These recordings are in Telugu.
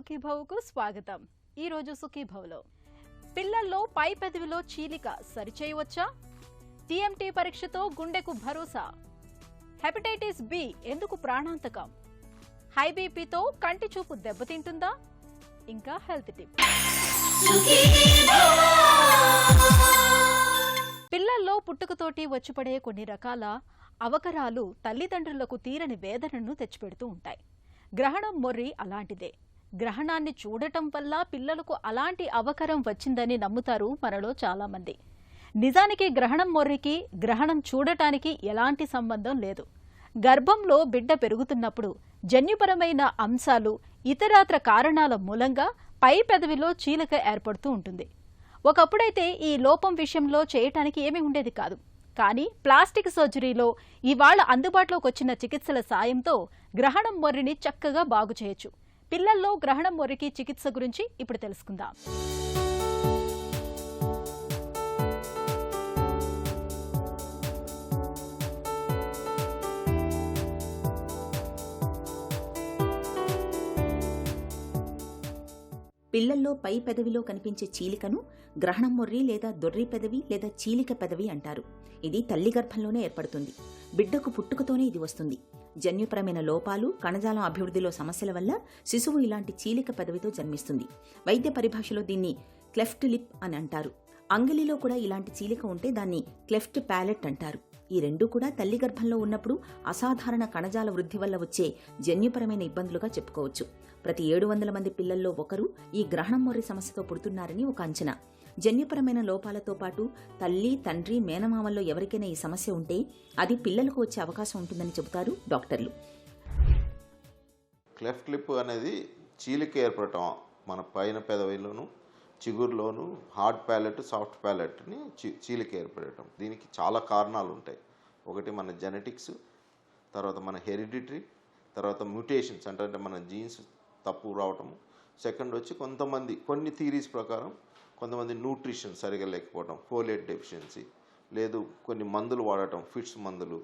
సుఖీభవకు స్వాగతం. ఈ రోజు సుఖీభవలో పిల్లల్లో పై పెదవిలో చీలిక సరిచేయవచ్చా? టీఎంటీ పరీక్షతో గుండెకు భరోసా. హెపటైటిస్ బి ఎందుకు ప్రాణాంతకం? హై బీపీతో కంటి చూపు దెబ్బతింటుందా? ఇంకా హెల్త్ టిప్. పిల్లల్లో పుట్టుకతోటి వచ్చిపడే కొన్ని రకాల అవకరాలు తల్లిదండ్రులకు తీరని వేదనను తెచ్చిపెడుతూ ఉంటాయి. గ్రహణం మొర్రి అలాంటిదే. గ్రహణాన్ని చూడటం వల్ల పిల్లలకు అలాంటి అవకరం వచ్చిందని నమ్ముతారు మనలో చాలా మంది. నిజానికి గ్రహణం మొర్రికి గ్రహణం చూడటానికి ఎలాంటి సంబంధం లేదు. గర్భంలో బిడ్డ పెరుగుతున్నప్పుడు జన్యుపరమైన అంశాలు ఇతరాత్ర కారణాల మూలంగా పై పెదవిలో చీలిక ఏర్పడుతూ ఉంటుంది. ఒకప్పుడైతే ఈ లోపం విషయంలో చేయటానికి ఏమీ ఉండేది కాదు. కానీ ప్లాస్టిక్ సర్జరీలో ఇవాళ అందుబాటులోకి వచ్చిన చికిత్సల సాయంతో గ్రహణం మొర్రిని చక్కగా బాగు చేయొచ్చు. పిల్లల్లో గ్రహణం మొర్రికి చికిత్స గురించి ఇప్పుడు తెలుసుకుందాం. పిల్లల్లో పై పెదవిలో కనిపించే చీలికను గ్రహణం మొర్రి లేదా దొర్రి పెదవి లేదా చీలిక పెదవి అంటారు. ఇది తల్లి గర్భంలోనే ఏర్పడుతుంది. బిడ్డకు పుట్టుకతోనే ఇది వస్తుంది. జన్యుపరమైన లోపాలు, కణజాలం అభివృద్ధిలో సమస్యల వల్ల శిశువు ఇలాంటి చీలిక పెదవితో జన్మిస్తుంది. వైద్య పరిభాషలో దీన్ని క్లెఫ్ట్ లిప్ అని అంటారు. అంగిలిలో కూడా ఇలాంటి చీలిక ఉంటే దాన్ని క్లెఫ్ట్ ప్యాలెట్ అంటారు. ఈ రెండూ కూడా తల్లి గర్భంలో ఉన్నప్పుడు అసాధారణ కణజాల వృద్ధి వల్ల వచ్చే జన్యుపరమైన ఇబ్బందులుగా చెప్పుకోవచ్చు. ప్రతి 700 మంది పిల్లల్లో ఒకరు ఈ గ్రహణం మొర్రి సమస్యతో పుడుతున్నారని ఒక అంచనా. జన్యుపరమైన లోపాలతో పాటు తల్లి, తండ్రి, మేనమామల్లో ఎవరికైనా ఈ సమస్య ఉంటే అది పిల్లలకు వచ్చే అవకాశం ఉంటుందని చెబుతారు డాక్టర్లు. క్లెఫ్ట్ లిప్ అనేది చీలిక ఏర్పడటం మన పైన పెదవిలోను చిగురులోను హార్డ్ ప్యాలెట్, సాఫ్ట్ ప్యాలెట్ని చీలిక ఏర్పడటం. దీనికి చాలా కారణాలు ఉంటాయి. ఒకటి మన జెనెటిక్స్, తర్వాత మన హెరిడిటరీ, తర్వాత మ్యూటేషన్స్ అంటే మన జీన్స్ తప్పు రావటము. సెకండ్ వచ్చి కొన్ని థీరీస్ ప్రకారం కొంతమంది న్యూట్రిషన్ సరిగా లేకపోవడం, ఫోలేట్ డెఫిషియన్సీ, లేదు కొన్ని మందులు వాడటం, ఫిట్స్ మందులు,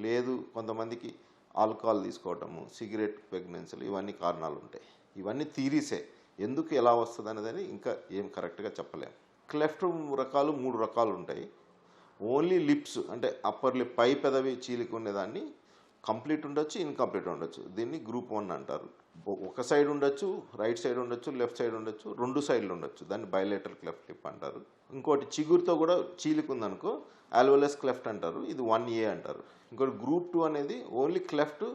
లేదు కొంతమందికి ఆల్కహాల్ తీసుకోవటము, సిగరెట్, ప్రెగ్నెన్సీలు, ఇవన్నీ కారణాలు ఉంటాయి. ఇవన్నీ థీరీసే. ఎందుకు ఎలా వస్తుంది అనేది ఇంకా ఏం కరెక్ట్గా చెప్పలేము. క్లెఫ్ట్ రకాలు 3 రకాలు ఉంటాయి. ఓన్లీ లిప్స్ అంటే అప్పర్ లిప్ పై పెదవి చీలిక ఉండేదాన్ని కంప్లీట్ ఉండొచ్చు, ఇన్కంప్లీట్ ఉండొచ్చు. దీన్ని గ్రూప్ 1 అంటారు. ఒక సైడ్ ఉండొచ్చు, రైట్ సైడ్ ఉండొచ్చు, లెఫ్ట్ సైడ్ ఉండొచ్చు, 2 సైడ్లు ఉండొచ్చు. దాన్ని బైలేటరల్ క్లెఫ్ట్ లిప్ అంటారు. ఇంకోటి చిగురుతో కూడా చీలిక ఉందనుకో ఆల్వోలస్ క్లెఫ్ట్ అంటారు. ఇది 1A అంటారు. ఇంకోటి గ్రూప్ 2 అనేది ఓన్లీ క్లెఫ్ట్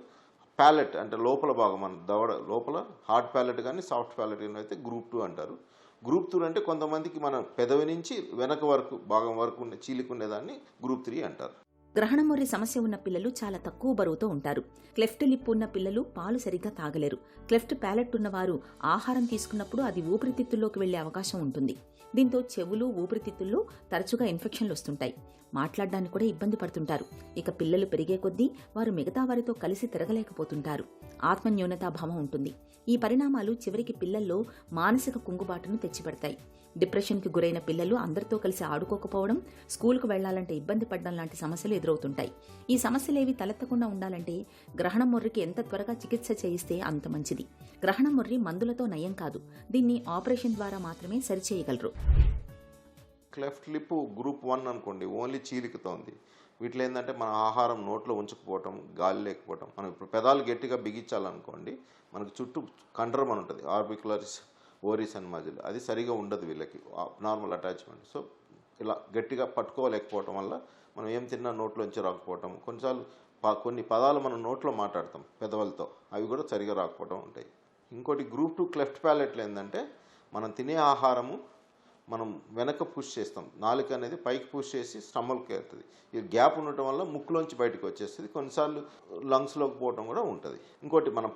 ప్యాలెట్ అంటే లోపల భాగం మన దవడ లోపల హార్డ్ ప్యాలెట్ కానీ సాఫ్ట్ ప్యాలెట్ కానీ అయితే గ్రూప్ 2 అంటారు. గ్రూప్ 2 అంటే కొంతమందికి మన పెదవి నుంచి వెనక వరకు భాగం వరకు చీలిక ఉండేదాన్ని గ్రూప్ 3 అంటారు. గ్రహణం మొర్రి సమస్య ఉన్న పిల్లలు చాలా తక్కువ బరువుతో ఉంటారు. క్లెఫ్ట్ లిప్ ఉన్న పిల్లలు పాలు సరిగ్గా తాగలేరు. క్లెఫ్ట్ ప్యాలెట్ ఉన్నవారు ఆహారం తీసుకున్నప్పుడు అది ఊపిరితిత్తుల్లోకి వెళ్లే అవకాశం ఉంటుంది. దీంతో చెవులు, ఊపిరితిత్తుల్లో తరచుగా ఇన్ఫెక్షన్లు వస్తుంటాయి. మాట్లాడడానికి కూడా ఇబ్బంది పడుతుంటారు. ఇక పిల్లలు పెరిగే కొద్దీ వారు మిగతా వారితో కలిసి తిరగలేకపోతుంటారు. ఆత్మన్యూనతాభావం ఉంటుంది. ఈ పరిణామాలు చివరికి పిల్లల్లో మానసిక కుంగుబాటును తెచ్చిపెడతాయి. డిప్రెషన్కి గురైన పిల్లలు అందరితో కలిసి ఆడుకోకపోవడం, స్కూల్కు వెళ్లాలంటే ఇబ్బంది పడడం లాంటి సమస్యలు ఎదురవుతుంటాయి. ఈ సమస్యలేవి తలెత్తకుండా ఉండాలంటే గ్రహణం మొర్రికి ఎంత త్వరగా చికిత్స చేయిస్తే అంత మంచిది. గ్రహణం మొర్రి మందులతో నయం కాదు. దీన్ని ఆపరేషన్ ద్వారా మాత్రమే సరిచేయగలరు. క్లెఫ్ట్ లిప్ గ్రూప్ 1 అనుకోండి, ఓన్లీ చీలికతో ఉంది. వీటిలో ఏంటంటే మన ఆహారం నోట్లో ఉంచుకుపోవటం, గాలి లేకపోవటం. మనం ఇప్పుడు పెదాలు గట్టిగా బిగించాలనుకోండి, మనకు చుట్టూ కండరం అని ఉంటుంది, ఆర్బిక్యులరిస్ ఓరిస్ అండ్ మజిల్, అది సరిగా ఉండదు వీళ్ళకి, నార్మల్ అటాచ్మెంట్. సో ఇలా గట్టిగా పట్టుకోలేకపోవటం వల్ల మనం ఏం తిన్నా నోట్లోంచి రాకపోవటం, కొన్నిసార్లు కొన్ని పదాలు మనం నోట్లో మాట్లాడతాం పెదవులతో, అవి కూడా సరిగా రాకపోవటం ఉంటాయి. ఇంకోటి గ్రూప్ 2 క్లెఫ్ట్ ప్యాలెట్లు ఏంటంటే మనం తినే ఆహారము మనం వెనక పుష్ చేస్తాం. నాలుక అనేది పైకి పుష్ చేసి స్టమక్కి వెళ్తుంది. ఈ గ్యాప్ ఉండటం వల్ల ముక్కులోంచి బయటకు వచ్చేస్తుంది. కొన్నిసార్లు లంగ్స్లోకి పోవటం కూడా ఉంటుంది. ఇంకోటి మన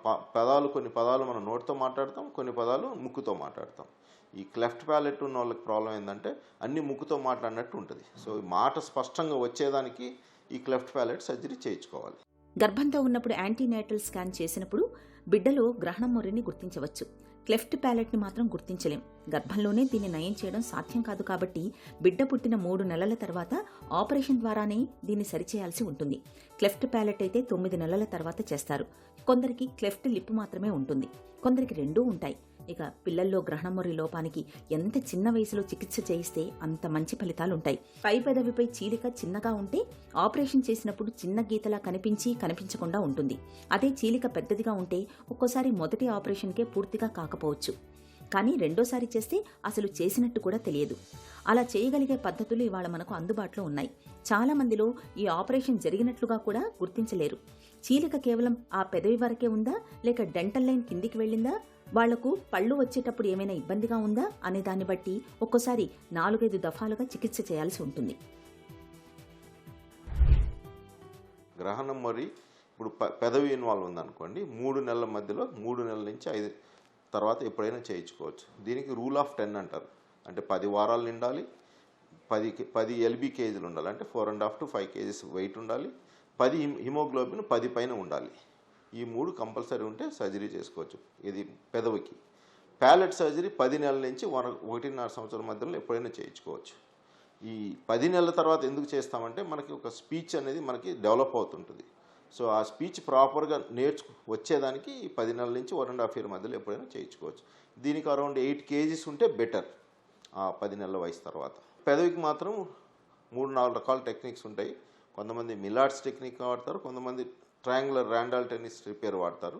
కొన్ని పదాలు మనం నోటితో మాట్లాడతాం, కొన్ని పదాలు ముక్కుతో మాట్లాడతాం. ఈ క్లెఫ్ట్ ప్యాలెట్ ఉన్న వాళ్ళకి ప్రాబ్లం ఏంటంటే అన్ని ముక్కుతో మాట్లాడినట్టు ఉంటుంది. సో ఈ మాట స్పష్టంగా వచ్చేదానికి ఈ క్లెఫ్ట్ ప్యాలెట్ సర్జరీ చేయించుకోవాలి. గర్భంతో ఉన్నప్పుడు యాంటీనేటల్ స్కాన్ చేసినప్పుడు బిడ్డలో గ్రహణం మొర్రిని గుర్తించవచ్చు. క్లెఫ్ట్ ప్యాలెట్ని మాత్రం గుర్తించలేం. గర్భంలోనే దీన్ని నయం చేయడం సాధ్యం కాదు. కాబట్టి బిడ్డ పుట్టిన 3 నెలల తర్వాత ఆపరేషన్ ద్వారానే దీన్ని సరిచేయాల్సి ఉంటుంది. క్లెఫ్ట్ ప్యాలెట్ అయితే 9 నెలల తర్వాత చేస్తారు. కొందరికి క్లెఫ్ట్ లిప్ మాత్రమే ఉంటుంది, కొందరికి రెండూ ఉంటాయి. ఇక పిల్లల్లో గ్రహణమొర్రి లోపానికి ఎంత చిన్న వయసులో చికిత్స చేయిస్తే అంత మంచి ఫలితాలుంటాయి. పై పెదవిపై చీలిక చిన్నగా ఉంటే ఆపరేషన్ చేసినప్పుడు చిన్న గీతలా కనిపించకుండా ఉంటుంది. అదే చీలిక పెద్దదిగా ఉంటే ఒక్కోసారి మొదటి ఆపరేషన్కే పూర్తిగా కాకపోవచ్చు, కానీ రెండోసారి చేస్తే అసలు చేసినట్టు కూడా తెలియదు. అలా చేయగలిగే పద్ధతులు ఇవాళ మనకు అందుబాటులో ఉన్నాయి. చాలా మందిలో ఈ ఆపరేషన్ జరిగినట్లుగా కూడా గుర్తించలేరు. చీలిక కేవలం ఆ పెదవి వరకే ఉందా, లేక డెంటల్ లైన్ కిందికి వెళ్ళిందా, వాళ్లకు పళ్ళు వచ్చేటప్పుడు ఏమైనా ఇబ్బందిగా ఉందా అనే దాన్ని బట్టి ఒక్కోసారి 4-5 దఫాలుగా చికిత్స చేయాల్సి ఉంటుంది. గ్రహణం మరి ఇప్పుడు పెదవి ఇన్వాల్వ్ ఉందనుకోండి, 3 నెలల మధ్యలో 3 నెలల నుంచి 5 తర్వాత ఎప్పుడైనా చేయించుకోవచ్చు. దీనికి రూల్ ఆఫ్ 10 అంటారు. అంటే 10 వారాలు నిండాలి, 10 ఎల్బీ కేజీలు ఉండాలి, అంటే 4.5 to 5 kgs వెయిట్ ఉండాలి, 10 హిమోగ్లోబిన్ 10 పైన ఉండాలి. ఈ 3 కంపల్సరీ ఉంటే సర్జరీ చేసుకోవచ్చు. ఇది పెదవికి. ప్యాలెట్ సర్జరీ 10 నెలల నుంచి 1.5 సంవత్సరాల మధ్యలో ఎప్పుడైనా చేయించుకోవచ్చు. ఈ 10 నెలల తర్వాత ఎందుకు చేస్తామంటే మనకి ఒక స్పీచ్ అనేది మనకి డెవలప్ అవుతుంటుంది. సో ఆ స్పీచ్ ప్రాపర్గా వచ్చేదానికి 10 నెలల నుంచి 1.5 year మధ్యలో ఎప్పుడైనా చేయించుకోవచ్చు. దీనికి అరౌండ్ 8 kgs ఉంటే బెటర్ ఆ 10 నెలల వయసు తర్వాత. పెదవికి మాత్రం 3-4 రకాల టెక్నిక్స్ ఉంటాయి. కొంతమంది మిలాట్స్ టెక్నిక్ వాడతారు, కొంతమంది ట్రయాంగులర్ ర్యాండాల్ టెన్నిస్ రిపేర్ వాడతారు.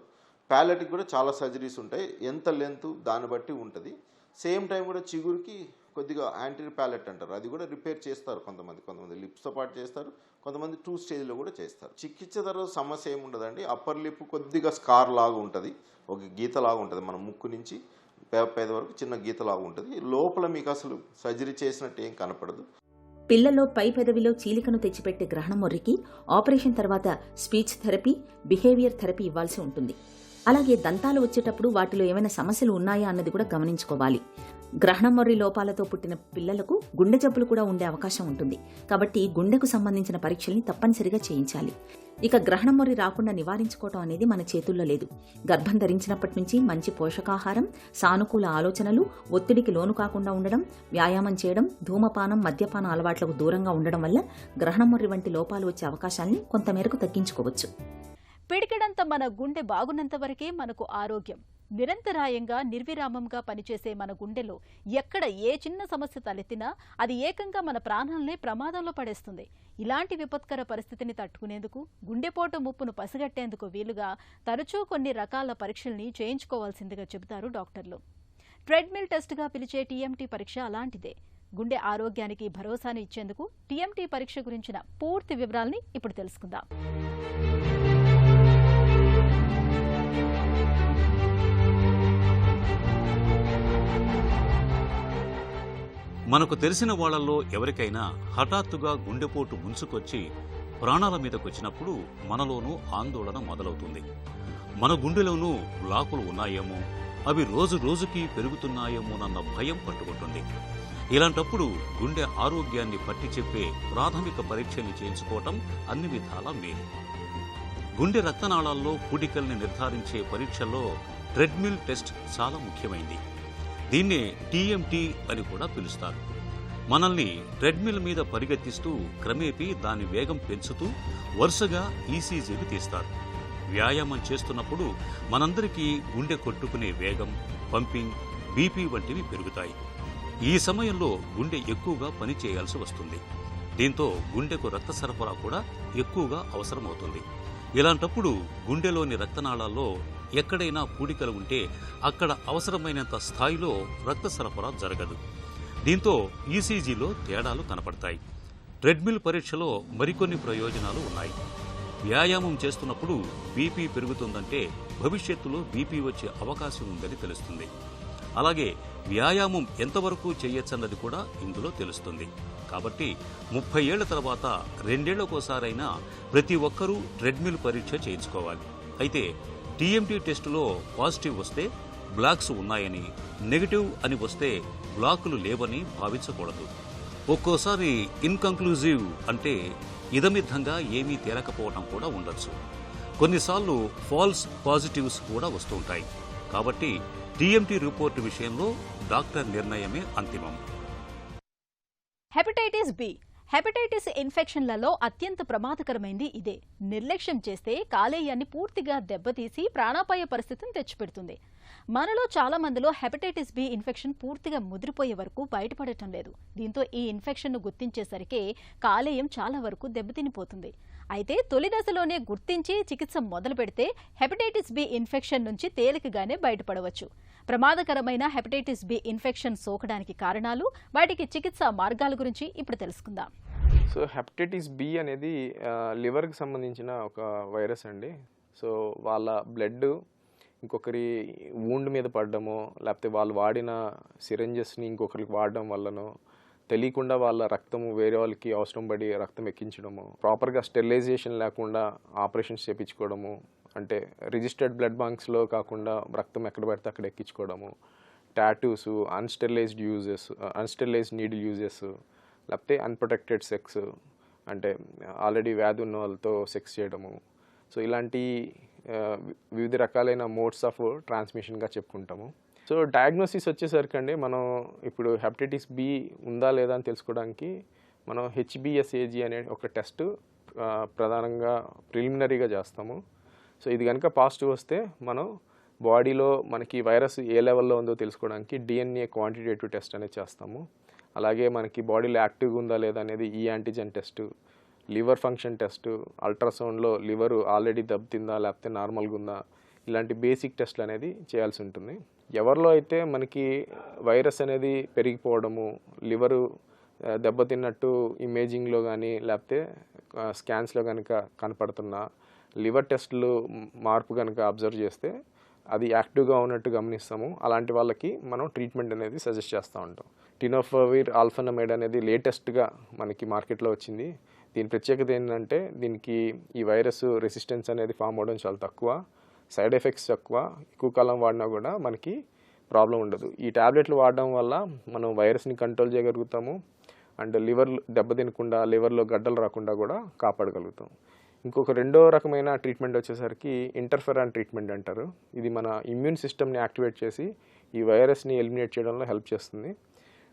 ప్యాలెట్కి కూడా చాలా సర్జరీస్ ఉంటాయి. ఎంత లెంత్ దాన్ని బట్టి ఉంటుంది. సేమ్ టైం కూడా చిగురికి కొద్దిగా యాంటీరియర్ ప్యాలెట్ అంటారు, అది కూడా రిపేర్ చేస్తారు. కొంతమంది లిప్స్తో పాటు చేస్తారు, కొంతమంది 2 స్టేజ్లో కూడా చేస్తారు. చికిత్స తర్వాత సమస్య ఏముండదండి. అప్పర్ లిప్ కొద్దిగా స్కార్ లాగా ఉంటుంది, ఒక గీత లాగా ఉంటుంది. మన ముక్కు నుంచి పేద వరకు చిన్న గీత లాగా ఉంటుంది. లోపల మీకు అసలు సర్జరీ చేసినట్టు ఏం కనపడదు. పిల్లల్లో పై పెదవిలో చీలికను తెచ్చిపెట్టే గ్రహణమొర్రికి ఆపరేషన్ తర్వాత స్పీచ్ థెరపీ, బిహేవియర్ థెరపీ ఇవ్వాల్సి ఉంటుంది. అలాగే దంతాలు వచ్చేటప్పుడు వాటిలో ఏమైనా సమస్యలు ఉన్నాయా అన్నది కూడా గమనించుకోవాలి. గ్రహణమొర్రి లోపాలతో పుట్టిన పిల్లలకు గుండె జబ్బులు కూడా ఉండే అవకాశం ఉంటుంది. కాబట్టి గుండెకు సంబంధించిన పరీక్షల్ని తప్పనిసరిగా చేయించాలి. ఇక గ్రహణమొర్రి రాకుండా నివారించుకోవటం అనేది మన చేతుల్లో లేదు. గర్భం ధరించినప్పటి నుంచి మంచి పోషకాహారం, సానుకూల ఆలోచనలు, ఒత్తిడికి లోను కాకుండా ఉండడం, వ్యాయామం చేయడం, ధూమపానం, మద్యపాన అలవాట్లకు దూరంగా ఉండడం వల్ల గ్రహణమొర్రి వంటి లోపాలు వచ్చే అవకాశాన్ని కొంతమేరకు తగ్గించుకోవచ్చు. పిడికిడంత మన గుండె బాగున్నంత వరకే మనకు ఆరోగ్యం. నిరంతరాయంగా నిర్విరామంగా పనిచేసే మన గుండెలో ఎక్కడ ఏ చిన్న సమస్య తలెత్తినా అది ఏకంగా మన ప్రాణాలనే ప్రమాదంలో పడేస్తుంది. ఇలాంటి విపత్కర పరిస్థితిని తట్టుకునేందుకు, గుండెపోటు ముప్పును పసిగట్టేందుకు వీలుగా తరచూ కొన్ని రకాల పరీక్షల్ని చేయించుకోవాల్సిందిగా చెబుతారు డాక్టర్లు. ట్రెడ్మిల్ టెస్ట్గా పిలిచే టీఎంటీ పరీక్ష అలాంటిదే. గుండె ఆరోగ్యానికి భరోసాని ఇచ్చేందుకు టీఎంటీ పరీక్ష గురించిన పూర్తి వివరాల్ని ఇప్పుడు తెలుసుకుందాం. మనకు తెలిసిన వాళ్లలో ఎవరికైనా హఠాత్తుగా గుండెపోటు ముంచుకొచ్చి ప్రాణాల మీదకొచ్చినప్పుడు మనలోనూ ఆందోళన మొదలవుతుంది. మన గుండెలోనూ బ్లాకులు ఉన్నాయేమో, అవి రోజు రోజుకి పెరుగుతున్నాయేమోనన్న భయం పట్టుకుంటుంది. ఇలాంటప్పుడు గుండె ఆరోగ్యాన్ని పట్టి చెప్పే ప్రాథమిక పరీక్షల్ని చేయించుకోవటం అన్ని విధాలా మేలు. గుండె రక్తనాళాల్లో పూడికల్ని నిర్ధారించే పరీక్షల్లో ట్రెడ్మిల్ టెస్ట్ చాలా ముఖ్యమైంది. దీన్నే టీఎంటీ అని కూడా పిలుస్తారు. మనల్ని ట్రెడ్మిల్ మీద పరిగెత్తిస్తూ క్రమేపీ దాని వేగం పెంచుతూ వరుసగా ఈసీజీలు తీస్తారు. వ్యాయామం చేస్తున్నప్పుడు మనందరికీ గుండె కొట్టుకునే వేగం, పంపింగ్, బీపీ వంటివి పెరుగుతాయి. ఈ సమయంలో గుండె ఎక్కువగా పని చేయాల్సి వస్తుంది. దీంతో గుండెకు రక్త సరఫరా కూడా ఎక్కువగా అవసరమవుతుంది. ఇలాంటప్పుడు గుండెలోని రక్తనాళాల్లో ఎక్కడైనా పూడికలు ఉంటే అక్కడ అవసరమైనంత స్థాయిలో రక్త సరఫరా జరగదు. దీంతో ఈసీజీలో తేడాలు కనపడతాయి. ట్రెడ్మిల్ పరీక్షలో మరికొన్ని ప్రయోజనాలు ఉన్నాయి. వ్యాయామం చేస్తున్నప్పుడు బీపీ పెరుగుతుందంటే భవిష్యత్తులో బీపీ వచ్చే అవకాశం ఉందని తెలుస్తుంది. అలాగే వ్యాయామం ఎంతవరకు చేయొచ్చన్నది కూడా ఇందులో తెలుస్తుంది. కాబట్టి 30 ఏళ్ల తర్వాత 2 ఏళ్లకోసారైనా ప్రతి ఒక్కరూ ట్రెడ్మిల్ పరీక్ష చేయించుకోవాలి. అయితే టీఎంటీ టెస్టులో పాజిటివ్ వస్తే బ్లాక్స్ ఉన్నాయని, నెగిటివ్ అని వస్తే బ్లాకులు లేవని భావించకూడదు. ఒక్కోసారి ఇన్కంక్లూజివ్ అంటే ఇదమిద్దంగా ఏమీ తేలకపోవడం కూడా ఉండొచ్చు. కొన్నిసార్లు ఫాల్స్ పాజిటివ్స్ కూడా వస్తుంటాయి. కాబట్టి టీఎంటీ రిపోర్టు విషయంలో డాక్టర్ నిర్ణయమే అంతిమం. హెపటైటిస్ బి హెపటైటిస్ ఇన్ఫెక్షన్లలో అత్యంత ప్రమాదకరమైంది ఇదే. నిర్లక్ష్యం చేస్తే కాలేయాన్ని పూర్తిగా దెబ్బతీసి ప్రాణాపాయ పరిస్థితిని తెచ్చిపెడుతుంది. మనలో చాలా మందిలో హెపటైటిస్ బి ఇన్ఫెక్షన్ పూర్తిగా ముదిరిపోయే వరకు బయటపడటం లేదు. దీంతో ఈ ఇన్ఫెక్షన్ను గుర్తించేసరికి కాలేయం చాలా వరకు దెబ్బతినిపోతుంది. అయితే తొలి దశలోనే గుర్తించి చికిత్స మొదలు పెడితే హెపటైటిస్ బి ఇన్ఫెక్షన్ నుంచి తేలికగానే బయటపడవచ్చు. ప్రమాదకరమైన హెపటైటిస్ బి ఇన్ఫెక్షన్ సోకడానికి కారణాలు, వాటికి చికిత్సా మార్గాల గురించి ఇప్పుడు తెలుసుకుందాం. సో హెపటైటిస్ బి అనేది లివర్కి సంబంధించిన ఒక వైరస్ అండి. సో వాళ్ళ బ్లడ్ ఇంకొకరి వూండ్ మీద పడడమో, లేకపోతే వాళ్ళు వాడిన సిరంజెస్ని ఇంకొకరికి వాడడం వల్లనో, తెలియకుండా వాళ్ళ రక్తము వేరే వాళ్ళకి అవసరం పడి రక్తం ఎక్కించడము, ప్రాపర్గా స్టెరిలైజేషన్ లేకుండా ఆపరేషన్స్ చేయించుకోవడము, అంటే రిజిస్టర్డ్ బ్లడ్ బ్యాంక్స్లో కాకుండా రక్తం ఎక్కడ పడితే అక్కడ ఎక్కించుకోవడము, టాటూస్, అన్స్టెరిలైజ్డ్ నీడిల్ యూజెస్, లేకపోతే అన్ప్రొటెక్టెడ్ సెక్స్, అంటే ఆల్రెడీ వ్యాధి ఉన్న వాళ్ళతో సెక్స్ చేయడము. సో ఇలాంటి వివిధ రకాలైన మోడ్స్ ఆఫ్ ట్రాన్స్మిషన్గా చెప్పుకుంటాము. సో డయాగ్నోసిస్ వచ్చేసరికి అండి, మనం ఇప్పుడు హెపటైటిస్ బి ఉందా లేదా అని తెలుసుకోవడానికి మనం హెచ్బిఎస్ఏజీ అనే ఒక టెస్ట్ ప్రధానంగా ప్రిలిమినరీగా చేస్తాము. సో ఇది కనుక పాజిటివ్ వస్తే మనం బాడీలో మనకి వైరస్ ఏ లెవెల్లో ఉందో తెలుసుకోవడానికి డిఎన్ఏ క్వాంటిటేటివ్ టెస్ట్ అనేది చేస్తాము. అలాగే మనకి బాడీలో యాక్టివ్గా ఉందా లేదా అనేది ఈ antigen test, liver function test, అల్ట్రాసౌండ్లో లివర్ ఆల్రెడీ దెబ్బతిందా లేకపోతే నార్మల్గా ఉందా, ఇలాంటి బేసిక్ టెస్ట్లు అనేది చేయాల్సి ఉంటుంది. ఎవరిలో అయితే మనకి వైరస్ అనేది పెరిగిపోవడము, లివరు దెబ్బతిన్నట్టు ఇమేజింగ్లో కానీ లేకపోతే స్కాన్స్లో కనుక కనపడుతున్నా, లివర్ టెస్ట్లు మార్పు కనుక అబ్జర్వ్ చేస్తే అది యాక్టివ్గా ఉన్నట్టు గమనిస్తాము. అలాంటి వాళ్ళకి మనం ట్రీట్మెంట్ అనేది సజెస్ట్ చేస్తూ ఉంటాం. టినోఫవిర్ ఆల్ఫనమైడ్ అనేది లేటెస్ట్గా మనకి మార్కెట్లో వచ్చింది. దీని ప్రత్యేకత ఏంటంటే దీనికి ఈ వైరస్ రెసిస్టెన్స్ అనేది ఫామ్ అవ్వడం చాలా తక్కువ, సైడ్ ఎఫెక్ట్స్ తక్కువ, ఎక్కువ కాలం వాడినా కూడా మనకి ప్రాబ్లం ఉండదు. ఈ ట్యాబ్లెట్లు వాడడం వల్ల మనం వైరస్ని కంట్రోల్ చేయగలుగుతాము. అండ్ లివర్ దెబ్బతినకుండా, లివర్లో గడ్డలు రాకుండా కూడా కాపాడగలుగుతాం. ఇంకొక రెండో రకమైన ట్రీట్మెంట్ వచ్చేసరికి ఇంటర్ఫెరాన్ ట్రీట్మెంట్ అంటారు. ఇది మన ఇమ్యూన్ సిస్టమ్ని యాక్టివేట్ చేసి ఈ వైరస్ని ఎలిమినేట్ చేయడంలో హెల్ప్ చేస్తుంది.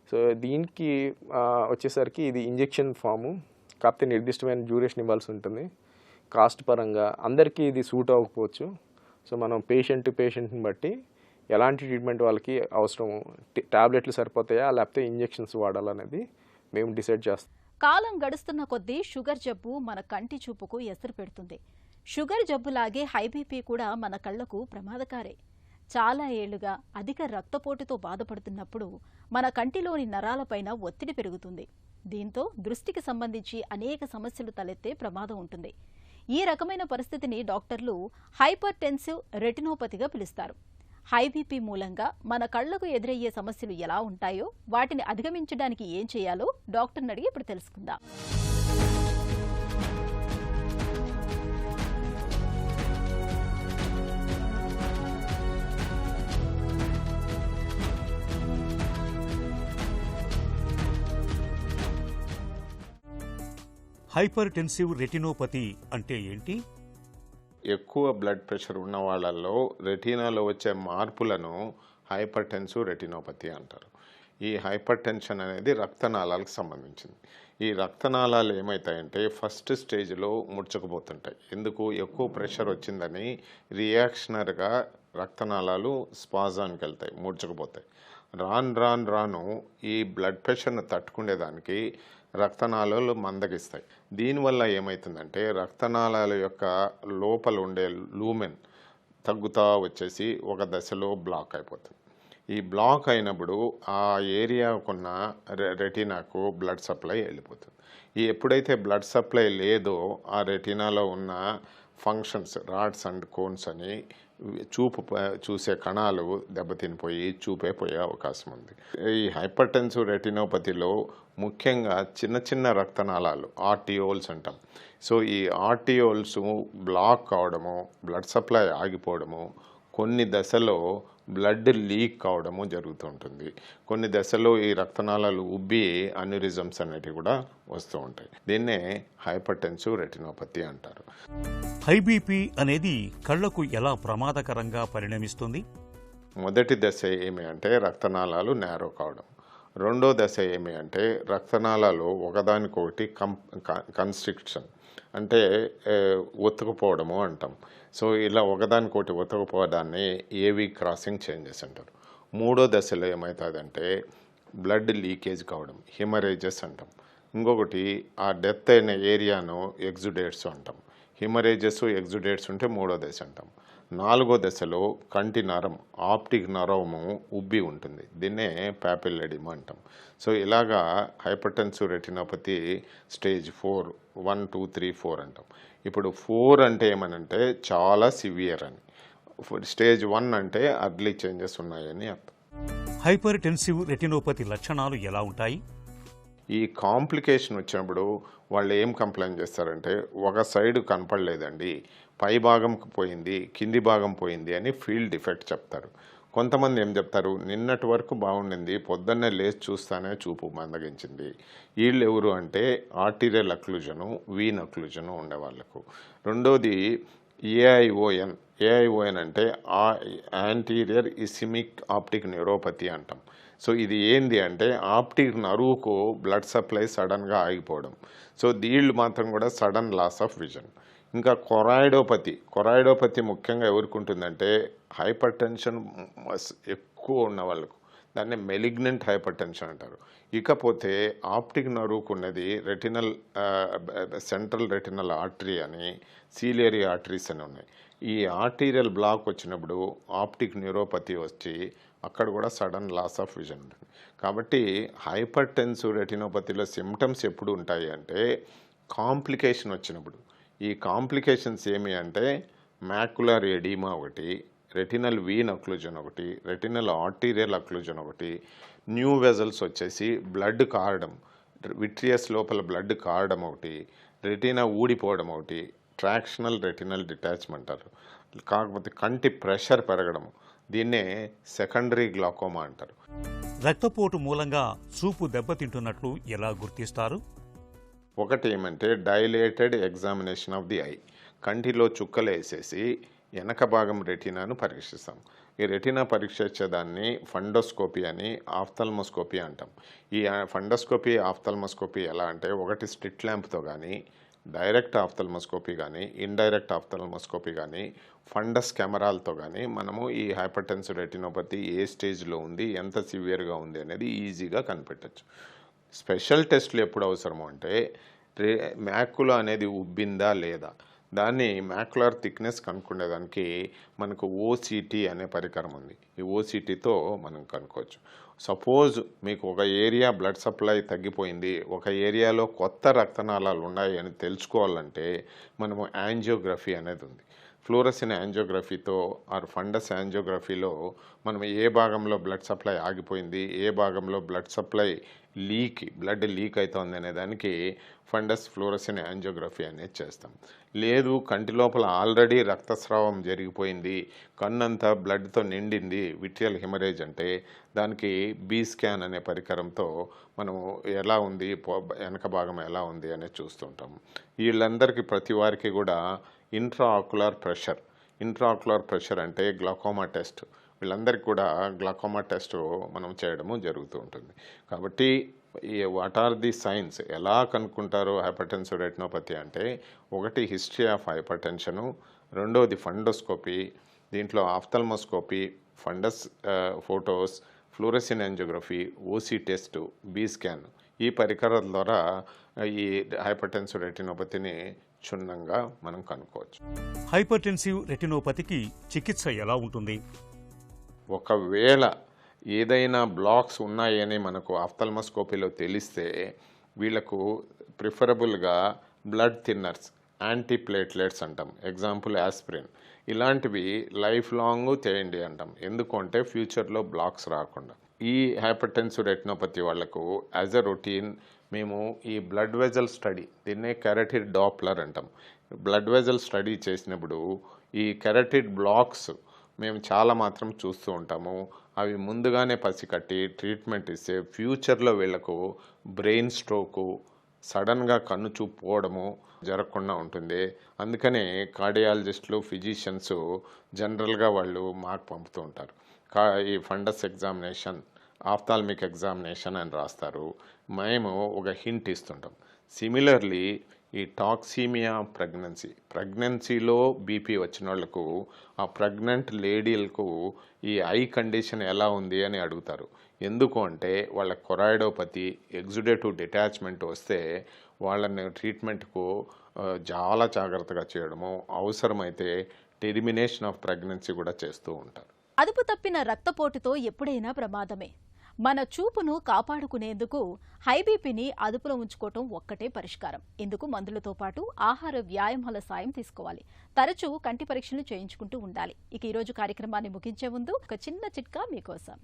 సో దీనికి వచ్చేసరికి ఇది ఇంజెక్షన్ ఫాము, కాకపోతే నిర్దిష్టమైన డ్యూరేషన్ ఇవ్వాల్సి ఉంటుంది. కాస్ట్ పరంగా అందరికీ ఇది సూట్ అవ్వకపోవచ్చు. సో మనం పేషెంట్ని బట్టి ఎలాంటి ట్రీట్మెంట్ వాళ్ళకి అవసరము, ట్యాబ్లెట్లు సరిపోతాయా లేకపోతే ఇంజెక్షన్స్ వాడాలనేది మేము డిసైడ్ చేస్తాం. కాలం గడుస్తున్న కొద్దీ షుగర్ జబ్బు మన కంటి చూపుకు ఎసరు పెడుతుంది. షుగర్ జబ్బులాగే హై బీపీ కూడా మన కళ్లకు ప్రమాదకారే. చాలా ఏళ్లుగా అధిక రక్తపోటుతో బాధపడుతున్నప్పుడు మన కంటిలోని నరాలపైన ఒత్తిడి పెరుగుతుంది. దీంతో దృష్టికి సంబంధించి అనేక సమస్యలు తలెత్తే ప్రమాదం ఉంటుంది. ఈ రకమైన పరిస్థితిని డాక్టర్లు హైపర్ టెన్సివ్ రెటినోపతిగా పిలుస్తారు. హై బీపీ మూలంగా మన కళ్లకు ఎదురయ్యే సమస్యలు ఎలా ఉంటాయో, వాటిని అధిగమించడానికి ఏం చేయాలో డాక్టర్ని అడిగి ఇప్పుడు తెలుసుకుందాం. హైపర్ టెన్సివ్ రెటినోపతి అంటే ఏంటి? ఎక్కువ బ్లడ్ ప్రెషర్ ఉన్న వాళ్ళల్లో రెటీనాలో వచ్చే మార్పులను హైపర్ టెన్సివ్ రెటినోపతి అంటారు. ఈ హైపర్ టెన్షన్ అనేది రక్తనాళాలకు సంబంధించింది. ఈ రక్తనాళాలు ఏమవుతాయంటే ఫస్ట్ స్టేజ్లో ముడుచుకుపోతుంటాయి. ఎందుకు? ఎక్కువ ప్రెషర్ వచ్చిందని రియాక్షనర్గా రక్తనాళాలు స్పాజానికి వెళ్తాయి, ముడుచుకుపోతాయి. రాను ఈ బ్లడ్ ప్రెషర్ను తట్టుకునేదానికి రక్తనాళాలు మందగిస్తాయి. దీనివల్ల ఏమవుతుందంటే రక్తనాళాల యొక్క లోపల ఉండే లూమెన్ తగ్గుతూ వచ్చేసి ఒక దశలో బ్లాక్ అయిపోతుంది. ఈ బ్లాక్ అయినప్పుడు ఆ ఏరియాకున్న రెటీనాకు బ్లడ్ సప్లై వెళ్ళిపోతుంది. ఈ ఎప్పుడైతే బ్లడ్ సప్లై లేదో ఆ రెటీనాలో ఉన్న ఫంక్షన్స్, రాడ్స్ అండ్ కోన్స్ అని చూసే కణాలు దెబ్బతినిపోయి చూపే పోయే అవకాశం ఉంది. ఈ హైపర్ టెన్సివ్ రెటినోపతిలో ముఖ్యంగా చిన్న రక్తనాళాలు, ఆర్టియోల్స్ అంటాం. సో ఈ ఆర్టియోల్స్ బ్లాక్ కావడము, బ్లడ్ సప్లై ఆగిపోవడము, కొన్ని దశలో బ్లడ్ లీక్ కావడము జరుగుతూ ఉంటుంది. కొన్ని దశలో ఈ రక్తనాళాలు ఉబ్బి అన్యూరిజమ్స్ అనేటివి కూడా వస్తూ ఉంటాయి. దీన్నే హైపర్ టెన్సివ్ రెటినోపతి అంటారు. హై బీపీ అనేది కళ్లకు ఎలా ప్రమాదకరంగా పరిణమిస్తుంది? మొదటి దశ ఏమి అంటే రక్తనాళాలు నేరో కావడం. రెండో దశ ఏమి అంటే రక్తనాళాలు ఒకదానికొకటి కన్స్ట్రిక్షన్ అంటే ఒత్తుకుపోవడము అంటాం. సో ఇలా ఒకదానికొకటి ఒత్తుకుపోవడాన్ని ఏవి క్రాసింగ్ చేంజెస్ అంటారు. మూడో దశలో ఏమవుతుందంటే బ్లడ్ లీకేజ్ కావడం, హిమరేజెస్ అంటాం. ఇంకొకటి ఆ డెత్ అయిన ఏరియాను ఎగ్జుడేట్స్ అంటాం. హిమరేజెస్ ఎగ్జుడేట్స్ ఉంటే మూడో దశ అంటాం. నాలుగో దశలో కంటి నరం, ఆప్టిక్ నరము ఉబ్బి ఉంటుంది, దీన్నే పాపిల్లెడిమా అంటాం. సో ఇలాగా హైపర్టెన్సివ్ రెటినోపతి స్టేజ్ 4, 1, 2, 3, 4 అంటాం. ఇప్పుడు 4 అంటే ఏమనంటే చాలా సివియర్ అని, స్టేజ్ 1 అంటే అర్లీ చేంజెస్ ఉన్నాయని అర్థం. హైపర్ టెన్సివ్ రెటినోపతి లక్షణాలు ఎలా ఉంటాయి? ఈ కాంప్లికేషన్ వచ్చినప్పుడు వాళ్ళు ఏం కంప్లైంట్ చేస్తారంటే ఒక సైడ్ కనపడలేదండి, పై భాగం పోయింది, కింది భాగం పోయింది అని ఫీల్డ్ డిఫెక్ట్ చెప్తారు. కొంతమంది ఏం చెప్తారు, నిన్నటి వరకు బాగుండింది, పొద్దున్నే లేచి చూస్తానే చూపు మందగించింది. వీళ్ళు ఎవరు అంటే ఆర్టీరియల్ అక్లూజను, వీన్ అక్లూజను ఉండేవాళ్ళకు. రెండోది ఏఐఓఎన్ అంటే యాంటీరియర్ ఇసిమిక్ ఆప్టిక్ న్యూరోపతి అంటాం. సో ఇది ఏంది అంటే ఆప్టిక్ నరువుకు బ్లడ్ సప్లై సడన్గా ఆగిపోవడం. సో వీళ్ళు మాత్రం కూడా సడన్ లాస్ ఆఫ్ విజన్. ఇంకా కొరాయిడోపతి ముఖ్యంగా ఎవరికి ఉంటుందంటే హైపర్ టెన్షన్ ఎక్కువ ఉన్న వాళ్ళకు, దాన్ని మెలిగ్నెంట్ హైపర్ టెన్షన్ అంటారు. ఇకపోతే ఆప్టిక్ నరువుకు ఉన్నది సెంట్రల్ రెటినల్ ఆర్టరీ అని, సీలియరీ ఆర్టరీస్ అని ఉన్నాయి. ఈ ఆర్టీరియల్ బ్లాక్ వచ్చినప్పుడు ఆప్టిక్ న్యూరోపతి వచ్చి అక్కడ కూడా సడన్ లాస్ ఆఫ్ విజన్ ఉంటుంది. కాబట్టి హైపర్ టెన్సివ్ రెటినోపతిలో సిమ్టమ్స్ ఎప్పుడు ఉంటాయి అంటే కాంప్లికేషన్ వచ్చినప్పుడు. ఈ కాంప్లికేషన్స్ ఏమి అంటే మ్యాకులర్ ఎడీమా ఒకటి, రెటినల్ వీన్ అక్లూజన్ ఒకటి, రెటినల్ ఆర్టీరియల్ అక్లూజన్ ఒకటి, న్యూ వెజల్స్ వచ్చేసి బ్లడ్ కారడం, విట్రియస్ లోపల బ్లడ్ కారడం ఒకటి, రెటీనా ఊడిపోవడం ఒకటి, ట్రాక్షనల్ రెటినల్ డిటాచ్మెంట్ అంటారు. కాకపోతే కంటి ప్రెషర్ పెరగడం, దీన్నే సెకండరీ గ్లాకోమా అంటారు. రక్తపోటు మూలంగా చూపు దెబ్బతింటున్నట్లు ఎలా గుర్తిస్తారు? ఒకటి ఏమంటే dilated examination of the I, కంటిలో చుక్కలు వేసేసి వెనక భాగం రెటీనాను పరీక్షిస్తాం. ఈ రెటీనా పరీక్షించేదాన్ని ఫండోస్కోపీ అని, ఆఫ్థల్మోస్కోపీ అంటాం. ఈ ఫండోస్కోపీ ఆఫ్థల్మోస్కోపీ ఎలా అంటే ఒకటి స్ట్రిట్ ల్యాంప్తో కానీ, డైరెక్ట్ ఆఫ్థల్మోస్కోపీ కానీ, ఇండైరెక్ట్ ఆఫ్థల్మోస్కోపీ కానీ, ఫండస్ కెమెరాలతో కానీ మనము ఈ హైపర్టెన్సివ్ రెటినోపతి ఏ స్టేజ్లో ఉంది, ఎంత సివియర్గా ఉంది అనేది ఈజీగా కనిపెట్టచ్చు. స్పెషల్ టెస్టులు ఎప్పుడు అవసరము అంటే మ్యాకులా అనేది ఉబ్బిందా లేదా, దాన్ని మ్యాకులర్ థిక్నెస్ కనుక్కునేదానికి మనకు ఓసిటీ అనే పరికరం ఉంది. ఈ ఓసిటీతో మనం కనుక్కోవచ్చు. సపోజ్ మీకు ఒక ఏరియా బ్లడ్ సప్లై తగ్గిపోయింది, ఒక ఏరియాలో కొత్త రక్తనాళాలు ఉన్నాయి అని తెలుసుకోవాలంటే మనము యాంజియోగ్రఫీ అనేది ఉంది. ఫ్లోరసిన్ యాంజియోగ్రఫీతో ఆర్ ఫండస్ యాంజియోగ్రఫీలో మనం ఏ భాగంలో బ్లడ్ సప్లై ఆగిపోయింది, ఏ భాగంలో బ్లడ్ సప్లై బ్లడ్ లీక్ అవుతుంది అనే దానికి ఫండస్ ఫ్లోరసిన్ యాంజియోగ్రఫీ అనేది చేస్తాం. లేదు కంటి లోపల ఆల్రెడీ రక్తస్రావం జరిగిపోయింది, కన్నంతా బ్లడ్తో నిండింది, విట్రియల్ హిమరేజ్ అంటే దానికి బీ స్కాన్ అనే పరికరంతో మనం ఎలా ఉంది, వెనక భాగం ఎలా ఉంది అనేది చూస్తుంటాం. వీళ్ళందరికీ ప్రతి వారికి కూడా ఇంట్రాఆక్యులర్ ప్రెషర్ అంటే గ్లాకోమా టెస్ట్, వీళ్ళందరికీ కూడా గ్లాకోమా టెస్ట్ మనం చేయడము జరుగుతూ ఉంటుంది. కాబట్టి వాట్ ఆర్ ది సైన్స్, ఎలా కనుక్కుంటారు హైపర్టెన్సివ్ రెటినోపతి అంటే ఒకటి హిస్టరీ ఆఫ్ హైపర్ టెన్షను, రెండవది ఫండోస్కోపీ, దీంట్లో ophthalmoscopy, fundus photos, fluorescein angiography, OC test, B scan, ఈ పరికరాల ద్వారా ఈ హైపర్టెన్సివ్ రెటినోపతిని క్షుణ్ణంగా మనం కనుక్కోవచ్చు. హైపర్టెన్సివ్ రెటినోపతికి చికిత్స ఎలా ఉంటుంది? ఒకవేళ ఏదైనా బ్లాక్స్ ఉన్నాయని మనకు ఆఫ్థల్మోస్కోపీలో తెలిస్తే వీళ్ళకు ప్రిఫరబుల్గా బ్లడ్ థిన్నర్స్, యాంటీప్లేట్లెట్స్ అంటాం, ఎగ్జాంపుల్ యాస్పిరిన్, ఇలాంటివి లైఫ్ లాంగ్ చేయండి అంటాం. ఎందుకంటే ఫ్యూచర్లో బ్లాక్స్ రాకుండా. ఈ హైపర్టెన్సివ్ రెటినోపతి వాళ్లకు యాజ్ ఎ రొటీన్ మేము ఈ బ్లడ్ వెజల్ స్టడీ, దీన్నే కెరటిడ్ డాప్లర్ అంటాం, బ్లడ్ వెజల్ స్టడీ చేసినప్పుడు ఈ కెరటిడ్ బ్లాక్స్ మేము చాలా మాత్రం చూస్తూ ఉంటాము. అవి ముందుగానే పసికట్టి ట్రీట్మెంట్ ఇస్తే ఫ్యూచర్లో వీళ్ళకు బ్రెయిన్ స్ట్రోకు, సడన్గా కన్ను చూపు పోవడము జరగకుండా ఉంటుంది. అందుకనే కార్డియాలజిస్టులు, ఫిజిషియన్స్ జనరల్గా వాళ్ళు మాకు పంపుతూ ఉంటారు. ఈ ఫండస్ ఎగ్జామినేషన్ ఆఫ్థాల్మిక్ ఎగ్జామినేషన్ అని రాస్తారు. మేము ఒక హింట్ ఇస్తుంటాం. సిమిలర్లీ ఈ టాక్సీమియా ప్రెగ్నెన్సీలో బీపీ వచ్చిన వాళ్ళకు ఆ ప్రెగ్నెంట్ లేడీలకు ఈ ఐ కండిషన్ ఎలా ఉంది అని అడుగుతారు. ఎందుకు అంటే వాళ్ళ కొరాయిడోపతి, ఎగ్జుడేటివ్ డిటాచ్మెంట్ వస్తే వాళ్ళని ట్రీట్మెంట్కు చాలా జాగ్రత్తగా చేయడము, అవసరమైతే టెర్మినేషన్ ఆఫ్ ప్రెగ్నెన్సీ కూడా చేస్తూ ఉంటారు. అదుపు తప్పిన రక్తపోటుతో ఎప్పుడైనా ప్రమాదమే. మన చూపును కాపాడుకునేందుకు హై బీపీని అదుపులో ఉంచుకోవటం ఒక్కటే పరిష్కారం. ఇందుకు మందులతో పాటు ఆహార వ్యాయామాల సాయం తీసుకోవాలి. తరచూ కంటి పరీక్షలు చేయించుకుంటూ ఉండాలి. ఇక ఈరోజు కార్యక్రమాన్ని ముగించే ముందు ఒక చిన్న చిట్కా మీకోసం.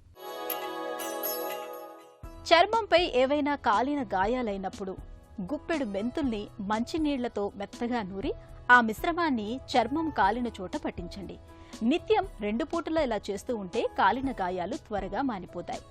చర్మంపై ఏవైనా కాలిన గాయాలైనప్పుడు గుప్పెడు మెంతుల్ని మంచినీళ్లతో మెత్తగా నూరి ఆ మిశ్రమాన్ని చర్మం కాలిన చోట పట్టించండి. నిత్యం 2 పూటలా ఇలా చేస్తూ ఉంటే కాలిన గాయాలు త్వరగా మానిపోతాయి.